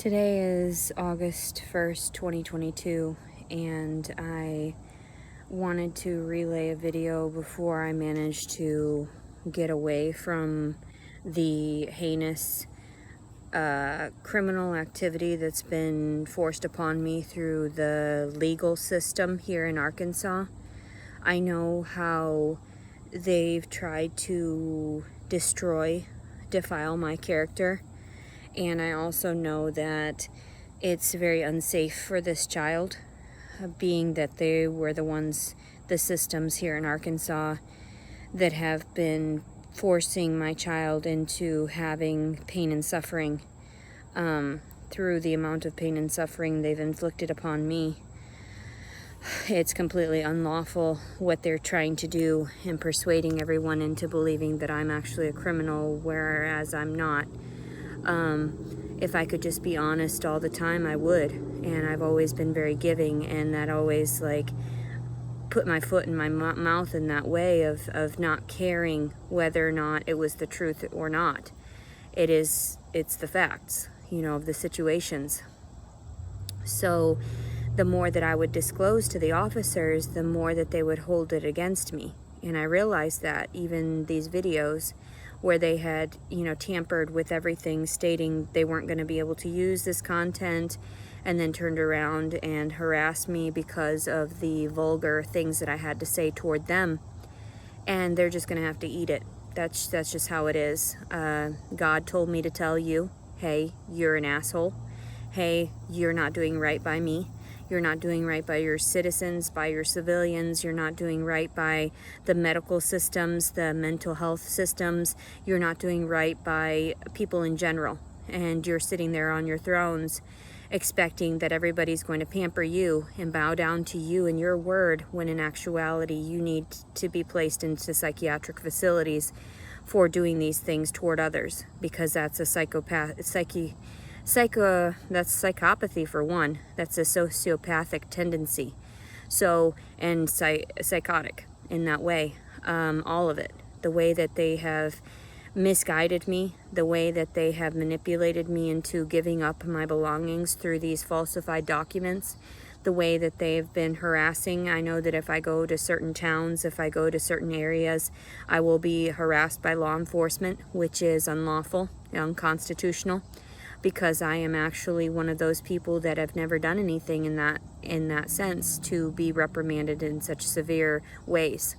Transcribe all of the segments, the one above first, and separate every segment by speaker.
Speaker 1: Today is August 1st, 2022, and I wanted to relay a video before I managed to get away from the heinous criminal activity that's been forced upon me through the legal system here in Arkansas. I know how they've tried to defile my character. And I also know that it's very unsafe for this child, being that they were the systems here in Arkansas that have been forcing my child into having pain and suffering through the amount of pain and suffering they've inflicted upon me. It's completely unlawful what they're trying to do and persuading everyone into believing that I'm actually a criminal, whereas I'm not. If I could just be honest all the time, I would. And I've always been very giving, and that always put my foot in my mouth in that way of not caring whether or not it was the truth or not. It's the facts, of the situations. So the more that I would disclose to the officers, the more that they would hold it against me. And I realized that even these videos where they had, tampered with everything, stating they weren't going to be able to use this content, and then turned around and harassed me because of the vulgar things that I had to say toward them. And they're just going to have to eat it. That's just how it is. God told me to tell you, hey, you're an asshole. Hey, you're not doing right by me. You're not doing right by your citizens, by your civilians. You're not doing right by the medical systems, the mental health systems. You're not doing right by people in general. And you're sitting there on your thrones expecting that everybody's going to pamper you and bow down to you and your word, when in actuality you need to be placed into psychiatric facilities for doing these things toward others, because that's a that's psychopathy for one. That's a sociopathic tendency. So, and psychotic in that way. All of it. The way that they have misguided me, the way that they have manipulated me into giving up my belongings through these falsified documents, the way that they've been harassing. I know that if I go to certain towns, if I go to certain areas, I will be harassed by law enforcement, which is unlawful, unconstitutional, because I am actually one of those people that have never done anything in that sense to be reprimanded in such severe ways.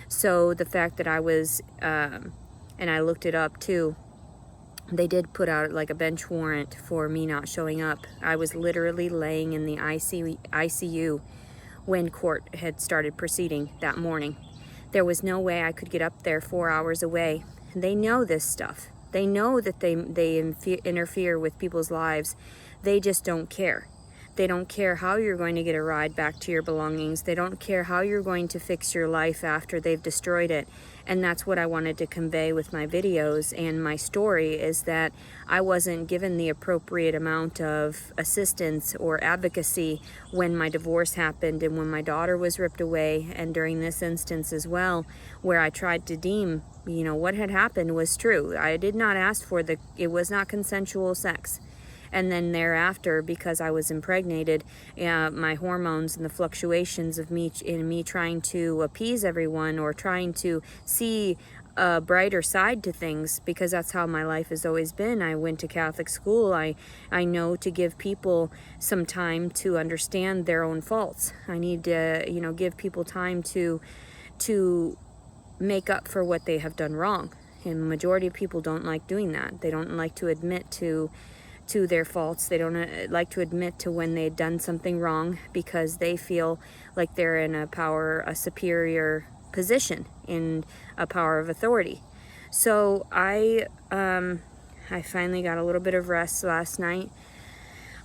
Speaker 1: So the fact that I was, and I looked it up too, they did put out a bench warrant for me not showing up. I was literally laying in the ICU when court had started proceeding that morning. There was no way I could get up there 4 hours away. They know this stuff. They know that they interfere with people's lives. They just don't care. They don't care how you're going to get a ride back to your belongings. They don't care how you're going to fix your life after they've destroyed it. And that's what I wanted to convey with my videos and my story, is that I wasn't given the appropriate amount of assistance or advocacy when my divorce happened and when my daughter was ripped away, and during this instance as well, where I tried to deem, what had happened was true. I did not ask for it was not consensual sex. And then thereafter, because I was impregnated, my hormones and the fluctuations of me trying to appease everyone or trying to see a brighter side to things, because that's how my life has always been. I went to Catholic school. I know to give people some time to understand their own faults. I need to, give people time to make up for what they have done wrong. And the majority of people don't like doing that. They don't like to admit to their faults. They don't like to admit to when they've done something wrong, because they feel like they're in a superior position, in a power of authority. So I finally got a little bit of rest last night.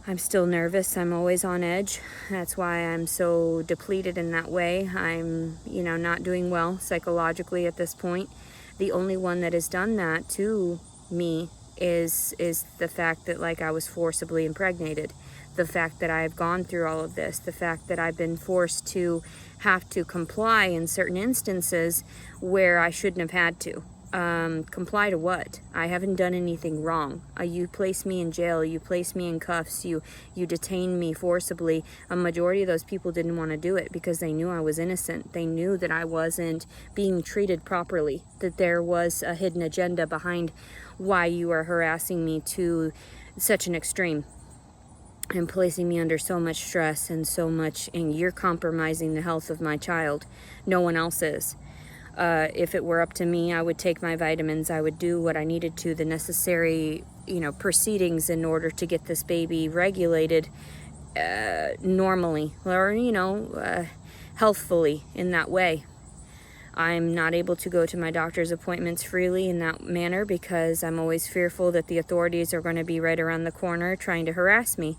Speaker 1: I'm still nervous. I'm always on edge. That's why I'm so depleted in that way. I'm, not doing well psychologically at this point. The only one that has done that to me is the fact that I was forcibly impregnated, the fact that I've gone through all of this, the fact that I've been forced to have to comply in certain instances where I shouldn't have had to. Comply to what? I haven't done anything wrong. You place me in jail, you place me in cuffs, you detain me forcibly. A majority of those people didn't want to do it because they knew I was innocent. They knew that I wasn't being treated properly, that there was a hidden agenda behind why you are harassing me to such an extreme and placing me under so much stress and you're compromising the health of my child. No one else is. If it were up to me, I would take my vitamins. I would do what I needed to, the necessary, proceedings in order to get this baby regulated normally or, healthfully in that way. I'm not able to go to my doctor's appointments freely in that manner because I'm always fearful that the authorities are going to be right around the corner trying to harass me.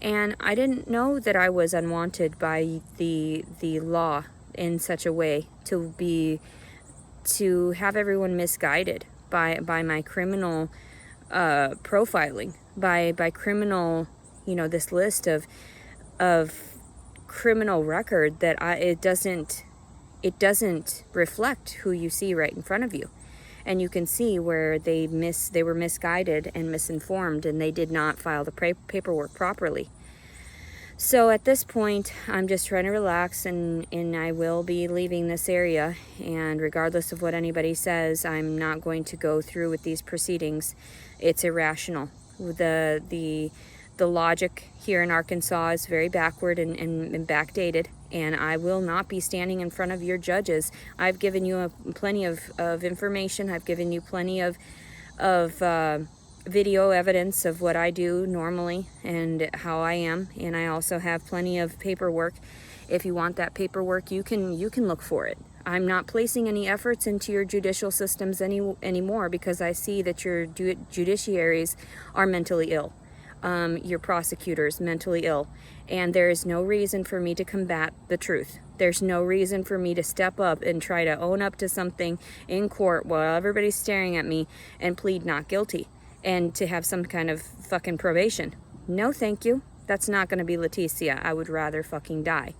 Speaker 1: And I didn't know that I was unwanted by the law in such a way to have everyone misguided by my criminal profiling, by criminal, this list of criminal record that it doesn't reflect who you see right in front of you. And you can see where they were misguided and misinformed, and they did not file the paperwork properly. So at this point, I'm just trying to relax, and I will be leaving this area. And regardless of what anybody says, I'm not going to go through with these proceedings. It's irrational. The logic here in Arkansas is very backward and backdated. And I will not be standing in front of your judges. I've given you plenty of information. I've given you plenty of video evidence of what I do normally and how I am, and I also have plenty of paperwork. If you want that paperwork, you can look for it. I'm not placing any efforts into your judicial systems anymore because I see that your judiciaries are mentally ill. Your prosecutors mentally ill, and there is no reason for me to combat the truth. There's no reason for me to step up and try to own up to something in court while everybody's staring at me and plead not guilty and to have some kind of fucking probation. No, thank you. That's not going to be Leticia. I would rather fucking die.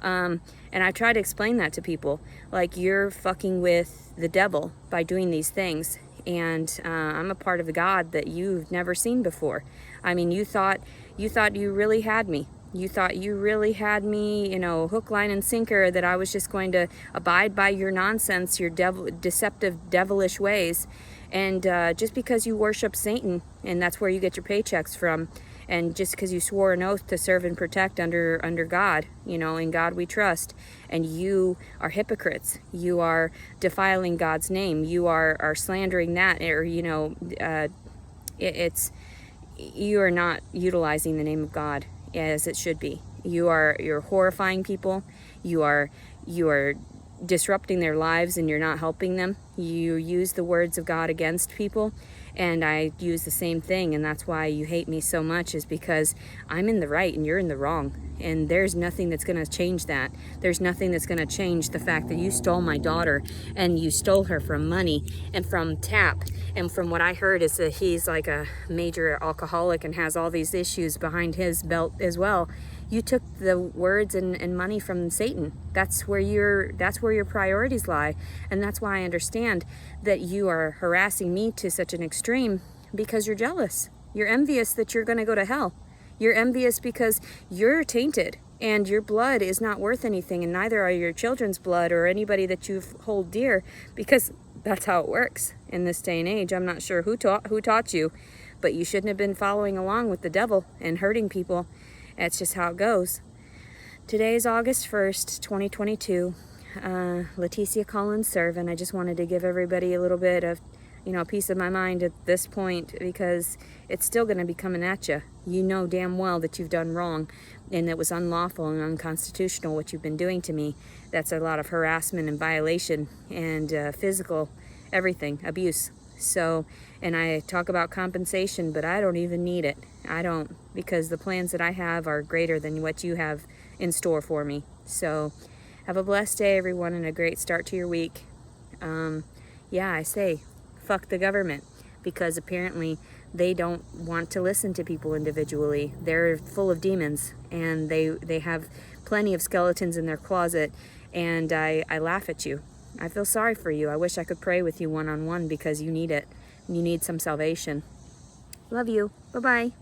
Speaker 1: And I try to explain that to people. Like, you're fucking with the devil by doing these things. And I'm a part of a God that you've never seen before. I mean, you thought you really had me. You thought you really had me, hook, line, and sinker, that I was just going to abide by your nonsense, your deceptive, devilish ways. And just because you worship Satan, and that's where you get your paychecks from, and just because you swore an oath to serve and protect under God, in God we trust, and you are hypocrites. You are defiling God's name. You are slandering that, or you are not utilizing the name of God as it should be. You're horrifying people. You are disrupting their lives, and you're not helping them. You use the words of God against people, and I use the same thing, and that's why you hate me so much, is because I'm in the right and you're in the wrong, and there's nothing that's going to change that. There's nothing that's going to change the fact that you stole my daughter, and you stole her from money and from TAP, and from what I heard is that he's like a major alcoholic and has all these issues behind his belt as well. You took the words and money from Satan. That's where your priorities lie. And that's why I understand that you are harassing me to such an extreme, because you're jealous. You're envious that you're going to go to hell. You're envious because you're tainted and your blood is not worth anything, and neither are your children's blood or anybody that you hold dear, because that's how it works in this day and age. I'm not sure who taught you, but you shouldn't have been following along with the devil and hurting people. That's just how it goes. Today is August 1st, 2022. Leticia calling Servin. I just wanted to give everybody a little bit of, peace of my mind at this point, because it's still going to be coming at you. You know damn well that you've done wrong, and it was unlawful and unconstitutional what you've been doing to me. That's a lot of harassment and violation and physical everything, abuse. So, and I talk about compensation, but I don't even need it. I don't, because the plans that I have are greater than what you have in store for me. So, have a blessed day, everyone, and a great start to your week. I say, fuck the government, because apparently they don't want to listen to people individually. They're full of demons, and they have plenty of skeletons in their closet, and I laugh at you. I feel sorry for you. I wish I could pray with you one-on-one because you need it. You need some salvation. Love you. Bye-bye.